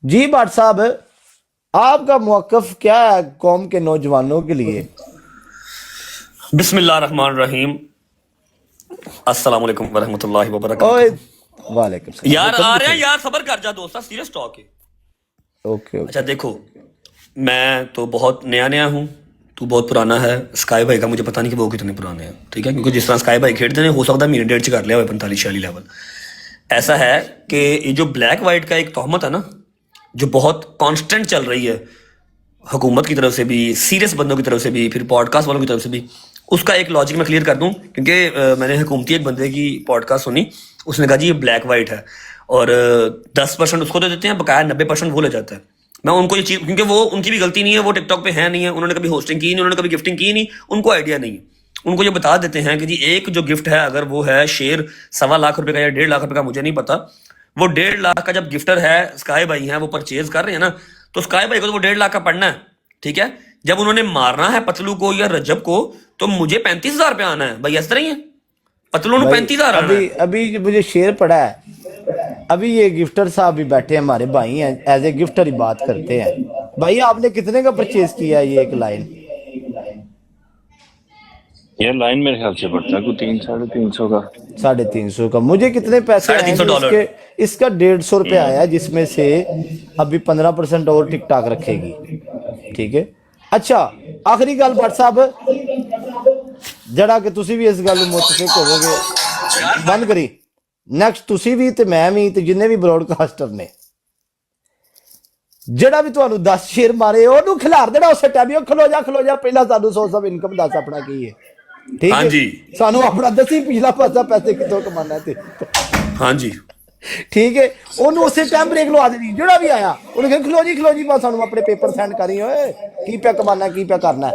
जी भट्ट साहब, आपका मौक़िफ़ क्या है कौम के नौजवानों के लिए? बिस्मिल्लाहिर्रहमानिर्रहीम। अस्सलाम वालेकुम वरहमतुल्लाहि ओए, वबरकातुहू। वालेकुम सलाम। यार आ कभी रहे हैं सही। यार, सबर कर जा दोस्ता, सीरियस टॉक है। ओके अच्छा ओके। देखो, मैं तो बहुत नया नया हूँ, तू बहुत पुराना है। स्काई भाई का मुझे पता नहीं कि वो कितने पुराने हैं, ठीक है, क्योंकि जिस तरह स्काई भाई खेलते हैं हो सकता है महीने डेढ़ से कर लिया हो 45-46 लेवल। ऐसा है कि ये जो ब्लैक वाइट का एक तोहमत है ना, जो बहुत कांस्टेंट चल रही है हुकूमत की तरफ से भी, सीरियस बंदों की तरफ से भी, फिर पॉडकास्ट वालों की तरफ से भी, उसका एक लॉजिक मैं क्लियर कर दूं। क्योंकि मैंने हुकूमती एक बंदे की पॉडकास्ट सुनी, उसने कहा जी ये ब्लैक वाइट है, और 10% उसको दे देते हैं, बकाया 90% वो ले जाता है। मैं उनको ये चीज़, क्योंकि वो उनकी भी गलती नहीं है, वो टिकटॉक पे है नहीं है, उन्होंने कभी होस्टिंग की नहीं, उन्होंने कभी गिफ्टिंग की नहीं, उनको आइडिया नहीं है। उनको ये बता देते हैं कि जी एक जो गिफ्ट है, अगर वो है शेर 1.25 लाख का या 1.5 लाख का, मुझे नहीं पता, वो 1.5 लाख का जब गिफ्टर है, स्काई भाई है, वो परचेज कर रहे हैं ना, तो स्काई भाई को तो वो 1.5 लाख का पड़ना है, ठीक है। जब उन्होंने मारना है पतलू को या रजब को, तो मुझे 35,000 रुपया आना है भाई, इस तरह ही है। पतलू ने भाई 35,000 आना अभी है। अभी मुझे शेर पड़ा है। अभी ये गिफ्टर साहब भी बैठे हैं, हमारे भाई हैं, एज ए गिफ्टर ही बात करते हैं। भाई आपने कितने का परचेज किया है ये एक लाइन? यार लाइन मेरे ख्याल से पड़ता है कोई 300-350 का। 350 का। मुझे कितने पैसे साढ़े आए तीन हैं सौ जी डॉलर इसके? इसका 150 रुपये आया है, जिसमें से अभी 15% और टिकटॉक रखेगी, ठीक है। अच्छा, आखिरी गल भट्ट साहब, जड़ा कि तुसी भी इस गल ਨੂੰ ਮੁਤਫਿਕ ਹੋਵੋਗੇ, ਬੰਦ ਕਰੀ। ਨੈਕਸਟ ਤੁਸੀਂ ਵੀ ਤੇ ਮੈਂ ਵੀ ਤੇ ਜਿੰਨੇ ਵੀ ਬ੍ਰੌਡਕਾਸਟਰ ਨੇ, ਜਿਹੜਾ ਵੀ ਤੁਹਾਨੂੰ 10 ਸ਼ੇਰ ਮਾਰੇ ਉਹਨੂੰ ਖਿਲਾਰ ਦੇਣਾ ਉਸੇ ਟਾਈਮ ਹੀ। ਖਲੋ ਜਾ ਪਹਿਲਾਂ ਸਾਨੂੰ ਸੋਰਸ ਆਫ ਇਨਕਮ ਦੱਸ ਆਪਣਾ ਕੀ ਹੈ, ਠੀਕ हाँ ਹੈ। जी, ਸਾਨੂੰ ਆਪਣਾ ਦੱਸੀ ਪਿਛਲਾ ਪਾਸਾ ਪੈਸੇ ਕਿੱਥੋਂ ਕਮਾਣਾ ਤੇ, हाँ जी। ਠੀਕ ਹੈ। ਉਹਨੂੰ ਉਸੇ ਟਾਈਮ ਬ੍ਰੇਕ ਲਵਾ ਦੇਣੀ, ਜਿਹੜਾ ਵੀ ਆਇਆ ਉਹਨੇ ਕਿਹਾ ਖਲੋ ਜੀ ਬਸ ਸਾਨੂੰ ਆਪਣੇ ਪੇਪਰ ਸੈਂਡ ਕਰੀ, ਓਏ ਕੀ ਪਿਆ ਕਮਾਣਾ ਕੀ ਪਿਆ ਕਰਨਾ।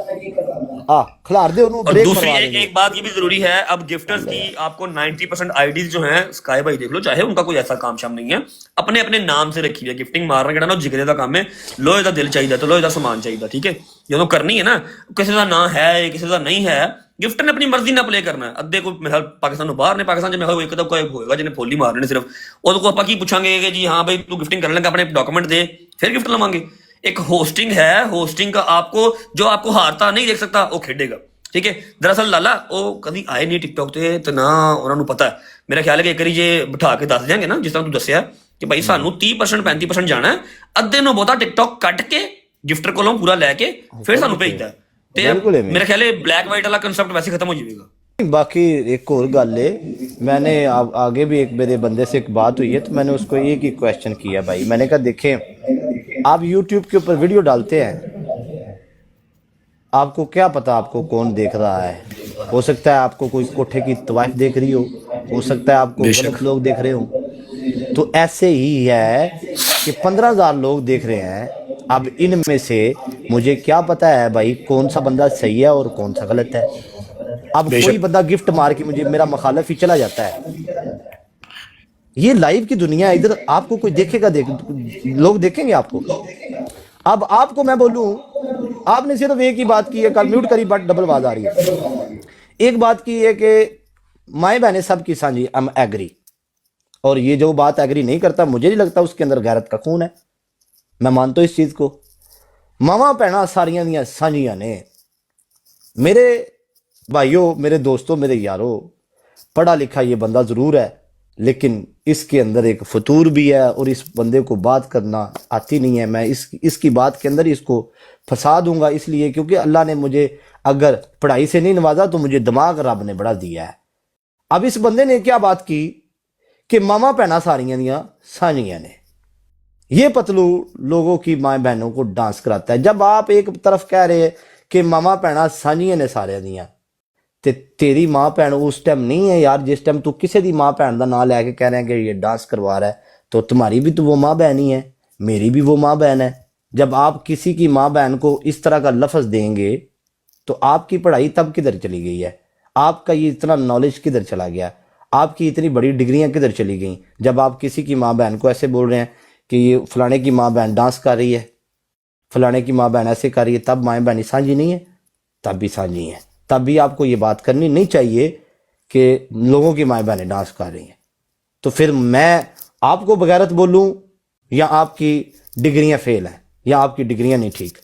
ਆ ਖਿਲਾਰ ਦੇ ਉਹਨੂੰ, और ब्रेक दूसरी मरवा एक देनी। एक बात ये भी जरूरी है, अब गिफ्टर्स की आपको 90% आईडीज जो हैं, स्काई भाई देख लो, चाहे उनका कोई ऐसा काम शाम नहीं है, अपने अपने नाम से रखी है। गिफ्टिंग मारना कहना ना जिगरे का काम है, लोहे का दिल चाहिए तो लोहे का समान चाहिए, ठीक है। ये तो करनी है ना, किसी का ना है किसी का नहीं है, गिफ्टर ने अपनी मर्जी ना प्ले करना है। अद्धे को मेरे पाकिस्तान बाहर ने, पाकिस्तान में एक तो कोई होएगा जिन्हें फुल ही मारने सिर्फ, और को आप पूछांगे कि जी हाँ भाई तू गिफ्टिंग करने लगा, अपने डॉक्यूमेंट दे, फिर गिफ्ट लवांगे। एक होस्टिंग है, होस्टिंग का आपको, जो आपको हारता नहीं देख सकता वो खेडेगा, ठीक है। दरअसल लाला वो कभी आए नहीं टिकटॉक ਤੇ ਤੇ ਨਾ ਉਹਨਾਂ ਨੂੰ ਪਤਾ ਹੈ। ਮੇਰਾ ਖਿਆਲ ਹੈ ਕਿ ਇੱਕ ਵਾਰੀ ਜੇ ਬਿਠਾ ਕੇ ਦੱਸ ਦਿਆਂਗੇ ਨਾ, ਜਿਸ ਤਰ੍ਹਾਂ ਤੂੰ ਦੱਸਿਆ ਕਿ ਭਾਈ ਸਾਨੂੰ 30% 35% ਜਾਣਾ ਹੈ, ਅੱਧੇ ਨੂੰ ਬਹੁਤਾ ਟਿਕਟੌਕ ਕੱਟ ਕੇ ਗਿਫਟਰ ਕੋਲੋਂ ਪੂਰਾ ਲੈ ਕੇ ਫਿਰ ਸਾਨੂੰ ਭੇਜਦਾ ਹੈ, ਤੇ बिल्कुल है। ਮੇਰਾ ਖਿਆਲ ਹੈ ਬਲੈਕ ਵਾਈਟ ਵਾਲਾ ਕਨਸੈਪਟ ਵੈਸੇ ਖਤਮ ਹੋ ਜਾਵੇਗਾ। बाकी एक और गल है, मैंने आगे भी एक मेरे बंदे से एक बात हुई है, तो मैंने उसको एक ही क्वेश्चन किया भाई। मैंने कहा देखें, आप यूट्यूब के ऊपर वीडियो डालते हैं, आपको क्या पता आपको कौन देख रहा है। हो सकता है आपको कोई कोठे की तवाइफ देख रही हो सकता है आपको बेशक। गलत लोग देख रहे हो। तो ऐसे ही है कि 15,000 लोग देख रहे हैं। अब इनमें से मुझे क्या पता है भाई कौन सा बंदा सही है और कौन सा गलत है। अब बेशक। कोई बंदा गिफ्ट मार के मुझे मेरा मुखालिफ ही चला जाता है। ये लाइव की दुनिया है, इधर आपको कोई देखेगा, लोग देखेंगे आपको। अब आपको मैं बोलूं, आपने सिर्फ एक ही बात की है, कल म्यूट करी बट डबल आवाज आ रही है। एक बात की है कि माए बहने सब की साझी, आई एम एग्री। और ये जो बात एग्री नहीं करता, मुझे नहीं लगता उसके अंदर गैरत का खून है। मैं मानता हूं इस चीज को। मावा भैन सारियां दियां साझियां ने। मेरे भाइयों, मेरे दोस्तों, मेरे यारों, पढ़ा लिखा ये बंदा जरूर है, लेकिन इसके अंदर एक फतूर भी है, और इस बंदे को बात करना आती नहीं है। मैं इसकी बात के अंदर इसको फंसा दूंगा, इसलिए क्योंकि अल्लाह ने मुझे अगर पढ़ाई से नहीं नवाजा तो मुझे दिमाग रब ने बड़ा दिया है। अब इस बंदे ने क्या बात की कि मामा भैन सारियां दियां साझियां ने। ये पतलू लोगों की माए बहनों को डांस कराता है। जब आप एक तरफ कह रहे कि मामा भैन साझियां ने सारियां दियां, ते तेरी माँ भैन उस टाइम नहीं है यार, जिस टाइम तू किसी दी माँ भैन का नाम लैके कह रहे हैं कि ये डांस करवा रहा है, तो तुम्हारी भी तो वो माँ बहन ही है, मेरी भी वो माँ बहन है। जब आप किसी की माँ बहन को इस तरह का लफ्ज देंगे तो आपकी पढ़ाई तब किधर चली गई है, आपका ये इतना नॉलेज किधर चला गया, आपकी इतनी बड़ी डिग्रियां किधर चली गई, जब आप किसी की माँ बहन को ऐसे बोल रहे हैं कि ये फलाने की माँ बहन डांस कर रही है, फलाने की माँ बहन ऐसे कर रही है, तब माँ बहन साझी नहीं है? तब भी साझी है। तब भी आपको ये बात करनी नहीं चाहिए कि लोगों की माएँ बहनें डांस कर रही हैं। तो फिर मैं आपको बगैरत बोलूं या आपकी डिग्रियां फेल हैं या आपकी डिग्रियां नहीं ठीक।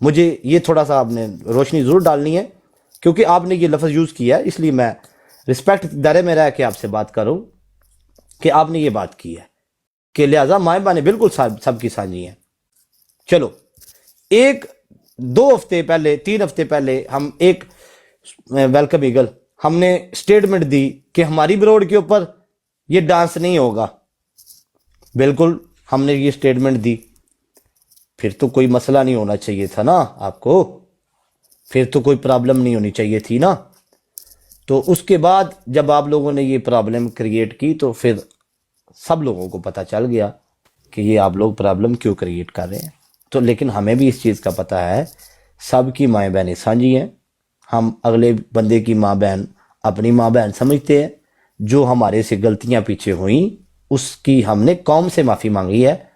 मुझे ये थोड़ा सा आपने रोशनी ज़रूर डालनी है, क्योंकि आपने ये लफ्ज़ यूज़ किया है, इसलिए मैं रिस्पेक्ट दायरे में रह के आपसे बात करूं कि आपने ये बात की है कि लिहाजा माएँ बहनें बिल्कुल सबकी साझी हैं। चलो, एक 2 हफ्ते पहले 3 हफ्ते पहले हम एक वेलकम ईगल हमने स्टेटमेंट दी कि हमारी ब्रोड के ऊपर ये डांस नहीं होगा। बिल्कुल हमने ये स्टेटमेंट दी, फिर तो कोई मसला नहीं होना चाहिए था ना आपको, फिर तो कोई प्रॉब्लम नहीं होनी चाहिए थी ना। तो उसके बाद जब आप लोगों ने ये प्रॉब्लम क्रिएट की तो फिर सब लोगों को पता चल गया कि ये आप लोग प्रॉब्लम क्यों क्रिएट कर रहे हैं। तो लेकिन हमें भी इस चीज़ का पता है, सबकी माएँ बहनें साझी हैं। हम अगले बंदे की माँ बहन अपनी माँ बहन समझते हैं। जो हमारे से गलतियां पीछे हुई उसकी हमने कौम से माफ़ी मांगी है,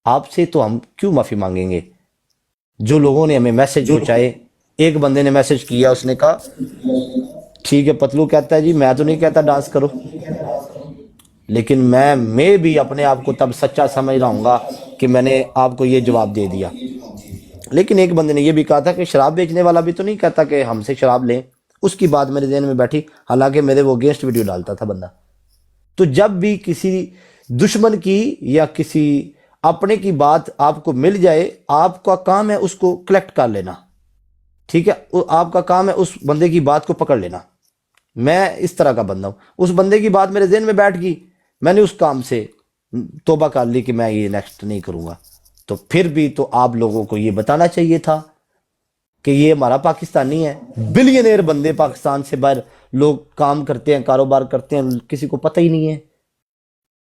आपसे तो हम क्यों माफ़ी मांगेंगे। जो लोगों ने हमें मैसेज पहुँचाए, एक बंदे ने मैसेज किया, उसने कहा ठीक है पतलू कहता है जी, मैं तो नहीं कहता डांस करो, लेकिन मैं भी अपने आप को तब सच्चा समझ रहा हूँगा कि मैंने आपको ये जवाब दे दिया। लेकिन एक बंदे ने ये भी कहा था कि शराब बेचने वाला भी तो नहीं कहता कि हमसे शराब लें। उसकी बात मेरे ध्यान में बैठी, हालांकि मेरे वो अगेंस्ट वीडियो डालता था बंदा। तो जब भी किसी दुश्मन की या किसी अपने की बात आपको मिल जाए, आपका काम है उसको कलेक्ट कर लेना, ठीक है। आपका काम है उस बंदे की बात को पकड़ लेना। मैं इस तरह का बंदा हूं। उस बंदे की बात मेरे ज़हन में बैठ गई, मैंने उस काम से तौबा कर ली कि मैं ये नेक्स्ट नहीं करूंगा। तो फिर भी तो आप लोगों को ये बताना चाहिए था कि ये हमारा पाकिस्तानी है। बिलियनेयर बंदे पाकिस्तान से बाहर लोग काम करते हैं, कारोबार करते हैं, किसी को पता ही नहीं है।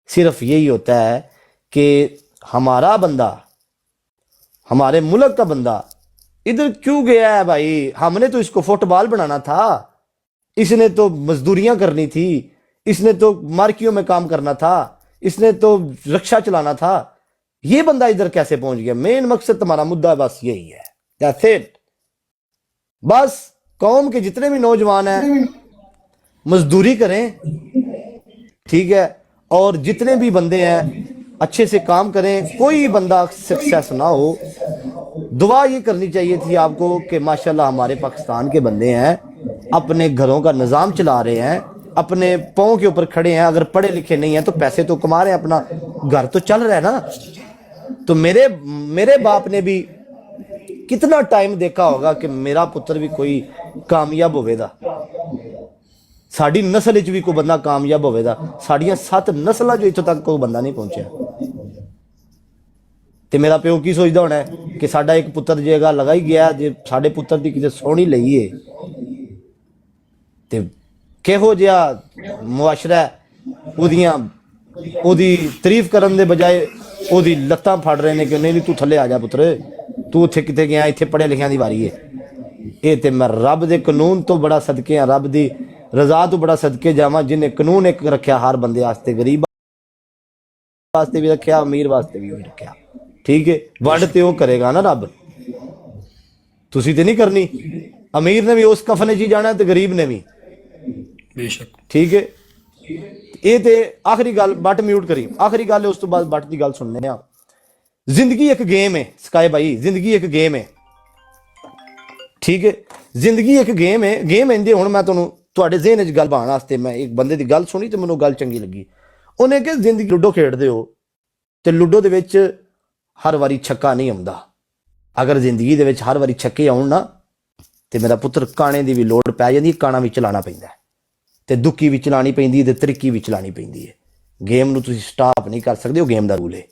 सिर्फ यही होता है कि हमारा बंदा, हमारे मुल्क का बंदा इधर क्यों गया है भाई। हमने तो इसको फुटबॉल बनाना था, इसने तो मजदूरियां करनी थी, इसने तो मार्कियों में काम करना था, इसने तो रिक्शा चलाना था। ये बंदा इधर कैसे पहुंच गया। मेन मकसद तुम्हारा मुद्दा बस यही है, दैट्स इट। बस कौम के जितने भी नौजवान हैं मजदूरी करें, ठीक है, और जितने भी बंदे हैं अच्छे से काम करें। कोई बंदा सक्सेस ना हो, दुआ ये करनी चाहिए थी आपको कि माशाल्लाह हमारे पाकिस्तान के बंदे हैं, अपने घरों का निज़ाम चला रहे हैं, अपने पाँव के ऊपर खड़े हैं। अगर पढ़े लिखे नहीं हैं तो पैसे तो कमा रहे हैं, अपना घर तो चल रहा है ना। तो मेरे बाप ने भी कितना टाइम देखा होगा कि मेरा पुत्र भी कोई कामयाब होवेगा, साड़ी नस्ल च भी कोई बंदा कामयाब होवेगा। साड़ियां 7 नस्ल जो इत्थों तक कोई बंदा नहीं पहुंचा। तो मेरा प्यो की सोचता होना है कि साडा एक पुत्र जे गल लगा ही गया, जे साडे पुत्र की किसी सोहनी लईए ते किहो जिहा मुआशरा ओदी तारीफ करन दे बजाय ओदी लत्तां फड़ रहे हैं कि नहीं तू थले आ जा पुत्र, तू उत्थे किते गया, इत्थे पढ़े लिखिया दी वारी है। ये तो मैं रब दे कानून तो बड़ा सदके हाँ, रब दी रजा तो बड़ा सदके जावां जिन्हें कानून एक रखा हर बंदे वास्ते, गरीब वास्ते भी रखा, अमीर वास्ते भी रखा, ठीक है। वंड ते वो करेगा ना रब, तुसी ते नहीं करनी। अमीर ने भी उस कफन च जाना ते गरीब ने भी, बेशक, ठीक है। ये ते आखिरी गल, बट म्यूट करी, आखिरी गल है, उस तो बाद बट की गल सुनने आ। जिंदगी एक गेम है स्काई भाई, जिंदगी एक गेम है, ठीक है। जिंदगी एक गेम है। गेम इंदे हुण मैं तुहाडे ज़हन च गल पाउण वास्ते मैं एक बंदे दी गल सुनी ते मैनूं गल चंगी लगी। उन्हें कि जिंदगी लूडो खेडदे हो ते लूडो दे विच हर वारी छक्का नहीं आउंदा। अगर जिंदगी दे विच हर वारी छक्के आउण ना ते मेरा पुत्र काणे दी भी लोड़ पै जांदी, काणा भी चलाना पैंदा ते दुक्की भी चलानी पैंदी ते त्रिक्की भी चलानी पैंदी है। गेम नूं तुसीं स्टाप नहीं कर सकदे, ओह गेम दा रूल है।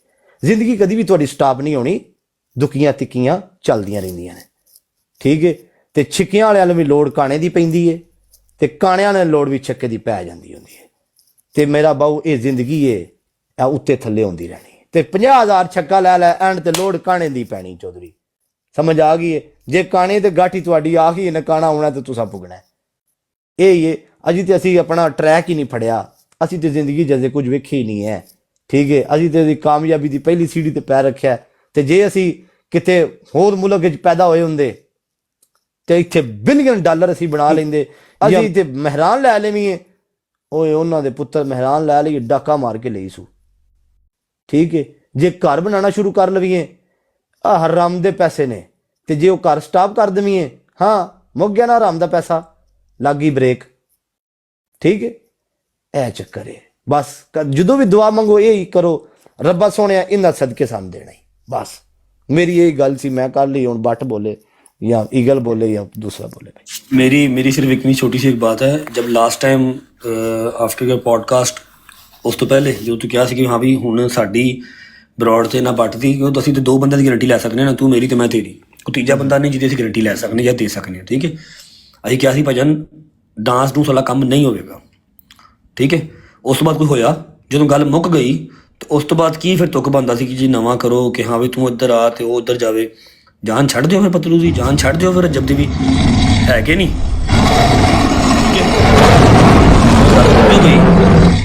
जिंदगी कदी भी तुहाडी स्टाप नहीं होनी, दुक्कियां तिक्कियां चलदियां रहिंदियां ने, ठीक है। ते छिक्कियां वालियां नूं भी लोड़ काणे दी पैंदी है ते काणियां ने लोड़ भी छक्के दी पै जांदी हुंदी है। ते मेरा बाऊ ये जिंदगी है उत्ते थल्ले होंदी रहनी ते 50,000 छक्का लै लै एंड ते लोड़ काणे दी पैनी। चौधरी समझ आ गई है। जे काणे ते गाठी तुहाडी आ गई ने काणा आउणा ते तुसां पुगना है। ये अजी ते असीं अपना ट्रैक ही नहीं फड़िया, असीं ते जिंदगी जैसे कुछ वेखी ही नहीं है, ठीक है। असीं ते कामयाबी दी पहली सीढ़ी ते पैर रखिया ते जे असीं किते होर मुल्क विच पैदा होए हुंदे ते इत्थे बिलियन डॉलर असीं बना लेंदे। असीं ते मेहरान लै लेवीं, ओए उन्हां दे पुत्तर मेहरान लै लई डाका मार के लई सू, ठीक है। ਜੇ ਘਰ ਬਣਾਉਣਾ ਸ਼ੁਰੂ ਕਰ ਲਵੀਏ ਆ ਹਰਾਮ ਦੇ ਪੈਸੇ ਨੇ, ਤੇ ਜੇ ਉਹ ਘਰ ਸਟਾਪ ਕਰ ਦਵੀਏ, ਹਾਂ ਮੁੱਕ ਗਿਆ ਨਾ ਹਰਾਮ ਦਾ ਪੈਸਾ, ਲੱਗੀ ਬ੍ਰੇਕ। ਠੀਕ ਹੈ, ਇਹ ਚੱਕਰ ਹੈ। ਬਸ ਜਦੋਂ ਵੀ ਦੁਆ ਮੰਗੋ ਇਹੀ ਕਰੋ, ਰੱਬਾ ਸੋਹਣਿਆ ਇਹਨਾਂ ਸਦਕੇ ਸਾਨੂੰ ਦੇਣਾ ਹੀ। ਬਸ ਮੇਰੀ यही गल सी, मैं कर ली। हूँ बट बोले या ईगल बोले या दूसरा बोले भाई। मेरी सिर्फ इतनी छोटी सी एक बात है, जब last time after your podcast उस तो पहले जो तू कहा कि हाँ भी हुण साडी बरौड़ ते ना बट दी, क्यों असीं ते दो बंदे दी गारंटी लै सकने ना, तू मेरी ते मैं तेरी, कोई तीजा बंदा नहीं जिहदी असीं गारंटी लै सकने या दे सकने। ठीक है, असीं क्या सी भजन डांस डूंस वाला काम नहीं होवेगा। ठीक है, उस तो बाद कोई होया ਜਦੋਂ ਗੱਲ ਮੁੱਕ ਗਈ ਤੇ ਉਸ ਤੋਂ ਬਾਅਦ ਕੀ ਫਿਰ ਤੁਕ ਬੰਦਾ ਸੀ ਕਿ ਜੀ ਨਵਾਂ ਕਰੋ ਕਿ ਹਾਂ ਵੀ ਤੂੰ ਇੱਧਰ ਆ ਤੇ ਉਹ ਉੱਧਰ ਜਾਵੇ। ਜਾਨ ਛੱਡ ਦਿਓ ਫਿਰ ਪਤਲੂ ਦੀ, ਜਾਨ ਛੱਡ ਦਿਓ ਫਿਰ ਜਬ ਦੀ ਵੀ ਹੈ ਕਿ ਨਹੀਂ।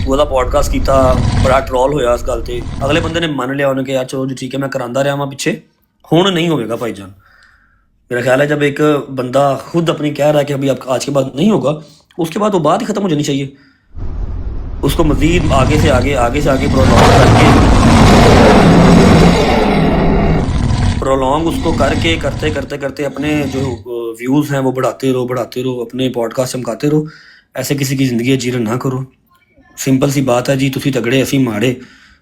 ਉਹਦਾ ਪੋਡਕਾਸਟ ਕੀਤਾ, ਬੜਾ ਟਰੋਲ ਹੋਇਆ ਇਸ ਗੱਲ ਤੇ, ਅਗਲੇ ਬੰਦੇ ਨੇ ਮੰਨ ਲਿਆ, ਉਹਨੇ ਕਿਹਾ ਚਲੋ ਜੀ ਠੀਕ ਹੈ ਮੈਂ ਕਰਾਂਦਾ ਰਿਹਾ ਵਾਂ ਪਿੱਛੇ, ਹੁਣ नहीं होगा भाईजान। मेरा ख्याल है जब एक बंदा खुद अपनी कह रहा है कि अभी आज के बाद नहीं होगा, उसके बाद वो बात ही खत्म हो जानी चाहिए। उसको मजीद आगे से आगे प्रोलॉन्ग उसको करके करते अपने जो व्यूज़ हैं वो बढ़ाते रहो, अपने पॉडकास्ट चमकाते रहो। ऐसे किसी की ज़िंदगी जीरण ना करो। सिंपल सी बात है जी, तुसी तगड़े असी माड़े,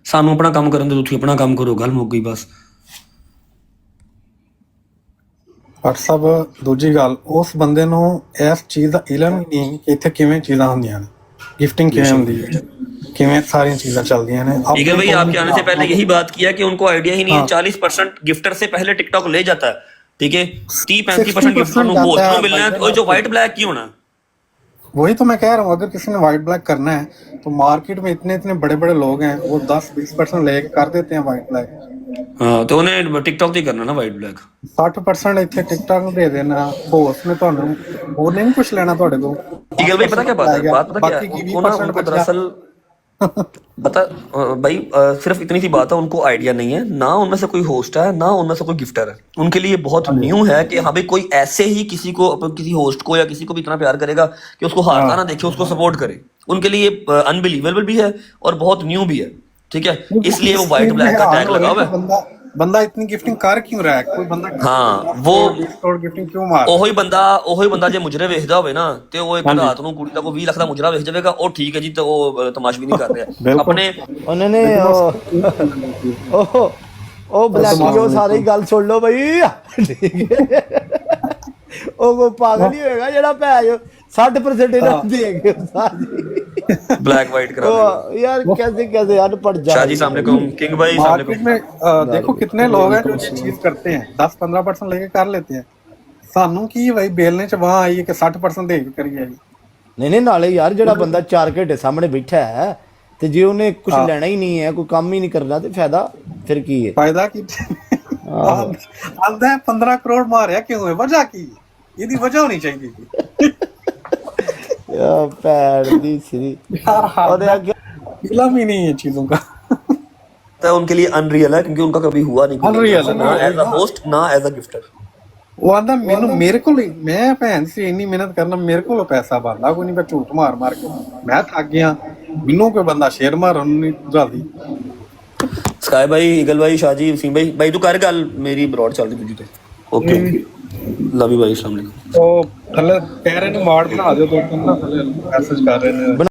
सानू अपना काम करन दो, तुसी अपना काम करो, गल मुक गई बस। ਪਰ ਸਭ ਦੂਜੀ ਗੱਲ, ਉਸ ਬੰਦੇ ਨੂੰ ਇਸ ਚੀਜ਼ ਦਾ ਇਲਮ ਹੀ ਨਹੀਂ ਕਿ ਇੱਥੇ ਕਿਵੇਂ ਚੀਜ਼ਾਂ ਹੁੰਦੀਆਂ ਨੇ, गिफ्टिंग किਵੇਂ ਹੁੰਦੀ है, किਵੇਂ सारी चीजें चलदियां ने। ईगल भाई आपके आने से पहले यही बात किया कि उनको आइडिया ही नहीं है। 40% गिफ्टर से पहले टिकटॉक ले जाता है। ठीक है, 30-35% गिफ्टर को होस्ट को मिलना है, और जो व्हाइट ब्लैक की होना। वही तो मैं कह रहा हूँ, अगर किसी ने व्हाइट ब्लैक करना है तो मार्केट में इतने बड़े बड़े लोग हैं, वो 10-20% लेके कर देते हैं व्हाइट ब्लैक। हाँ, तो उन्हें टिकटॉक ही करना ना व्हाइट ब्लैक। 60% ਇੱਥੇ ਟਿਕਟੌਕ ਨੂੰ ਦੇ ਦੇਣਾ, ਹੋਸਟ ਨੇ ਤੁਹਾਨੂੰ ਹੋਰ ਨਹੀਂ ਕੁਝ ਲੈਣਾ ਤੁਹਾਡੇ ਕੋਲ। ईगल भाई पता क्या बात है, पता क्या है, उनको दरअसल पता भाई सिर्फ इतनी सी बात है, उनको आइडिया नहीं है ना, उनमें से कोई होस्ट है ना उनमें से कोई गिफ्टर है। उनके लिए बहुत न्यू है कि हाँ भाई कोई ऐसे ही किसी को, किसी होस्ट को या किसी को भी इतना प्यार करेगा कि उसको हारता ना देखे, उसको सपोर्ट करे। उनके लिए अनबिलीवेबल भी है और बहुत न्यू भी है। ठीक है, इसलिए वो व्हाइट ब्लैक का टैग लगा हुआ है। ਬੰਦਾ ਇਤਨੀ ਗਿਫਟਿੰਗ ਕਰ ਕਿਉਂ ਰਿਹਾ ਹੈ? ਕੋਈ ਬੰਦਾ ਹਾਂ वो ਗਿਫਟਿੰਗ ਕਿਉਂ ਮਾਰ? ਉਹੀ ਬੰਦਾ ਜੇ ਮੁਜਰੇ ਵੇਖਦਾ ਹੋਵੇ ਨਾ, ਤੇ ਉਹ ਇੱਕ ਰਾਤ ਨੂੰ ਕੁੜੀ ਦਾ ਕੋਈ 20 ਲੱਖ ਦਾ ਮੁਜਰਾ ਵੇਖ ਜਾਵੇਗਾ, ਉਹ ਠੀਕ ਹੈ ਜੀ, ਤੇ ਉਹ ਤਮਾਸ਼ ਵੀ ਨਹੀਂ ਕਰ ਰਿਹਾ ਆਪਣੇ। ਉਹਨਾਂ ਨੇ ਉਹ ਬਲੈਕੀ, ਉਹ ਸਾਰੀ ਗੱਲ ਸੁਣ ਲਓ ਬਈ। ਠੀਕ ਹੈ, ਉਹ ਕੋਈ ਪਾਗਲ ਹੀ ਹੋਏਗਾ ਜਿਹੜਾ ਭੈ 60% ਇਹਨਾਂ ਦੇ ਕੇ ब्लैक व्हाइट करा यार, कैसे अनपढ़ जा। शाहजी सामने किंग भाई सामने में देखो कितने लोग हैं जो ये चीज करते हैं, 10-15% लेके कर लेते हैं। सानू की भाई बेलने च वहां आई है कि 60% दे के करिए। नहीं नाले यार, ਜਿਹੜਾ ਬੰਦਾ 4 ਘੰਟੇ ਸਾਹਮਣੇ ਬੈਠਾ ਹੈ ਤੇ ਜੇ ਉਹਨੇ ਕੁਝ ਲੈਣਾ ਹੀ ਨਹੀਂ ਹੈ, ਕੋਈ ਕੰਮ ਹੀ ਨਹੀਂ ਕਰਨਾ, ਤੇ ਫਾਇਦਾ ਫਿਰ ਕੀ ਹੈ? ਫਾਇਦਾ ਕੀ ਆਂਦਾ 15 ਕਰੋੜ ਮਾਰਿਆ ਕਿਉਂ ਹੈ? ਵਜ੍ਹਾ ਕੀ? ਇਹਦੀ ਵਜ੍ਹਾ ਹੋਣੀ ਚਾਹੀਦੀ यार पैर दी श्री और इलम ही नहीं है चीजों का। तो उनके लिए अनरियल है, क्योंकि उनका कभी हुआ नहीं अनरियल ना एज अ होस्ट ना एज अ गिफ्टर। वो आंदा मेरे को मैं भैन से इन्नी मेहनत करना, मेरे को पैसा बनदा कोई नहीं, मैं झूठ मार के मैं थक गया। मैनू कोई बंदा शेर मारन नहीं जादी। स्काई भाई, ईगल भाई, शाहजी, वसीम भाई तू कर गल, मेरी ब्रॉड चलदी तुझी ते। ओके लव यू भाई, अस्सलाम वालेकुम। ਉਹ ਥੱਲੇ ਕਹਿ ਰਹੇ ਨੇ ਮਾਰ ਬਣਾ ਦਿਓ, ਦੋ ਤਿੰਨ ਥੱਲੇ ਮੈਸੇਜ ਕਰ ਰਹੇ ਨੇ।